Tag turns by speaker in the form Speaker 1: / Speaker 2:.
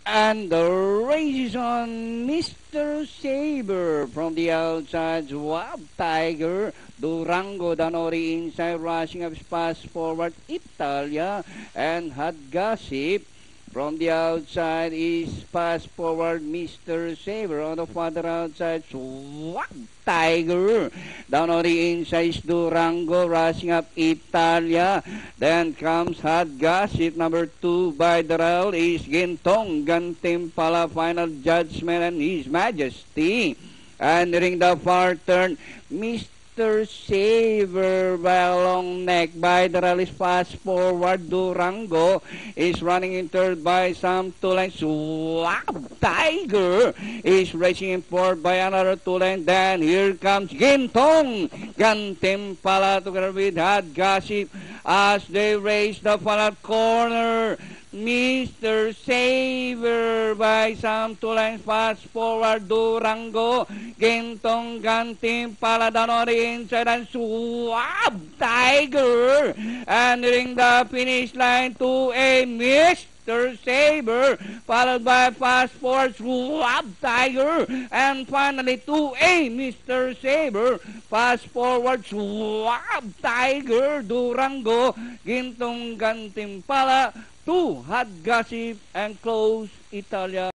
Speaker 1: And the race is on. Mr. Saber from the outside. Swab Tiger. Durango Danori inside. Rushing up pass forward. Italia. And Had Gossip. From the outside is pass forward Mr. Saber. On the further outside, Swag Tiger. Down on the inside is Durango. Rushing up Italia. Then comes Had Gossip. Number 2 by the rail is Gintong Gantimpala. Final judgment and His Majesty. And during the far turn, Mr. Saber by a long neck by the rally fast forward. Durango is running in third by some 2 lengths. Swap Tiger is racing in fourth by another 2 lengths. Then here comes Gintong Gantimpala together with Had Gossip as they race the final corner. Mr. Saber by some 2 lengths fast forward. Durango, Gintong Gantimpala down on the inside and Swab Tiger. And nearing the finish line to a Mr. Saber, followed by fast forward Swab Tiger, and finally to a Mr. Saber, fast forward Swab Tiger, Durango, Gintong Gantimpala, 2 Had Gossip and close Italia.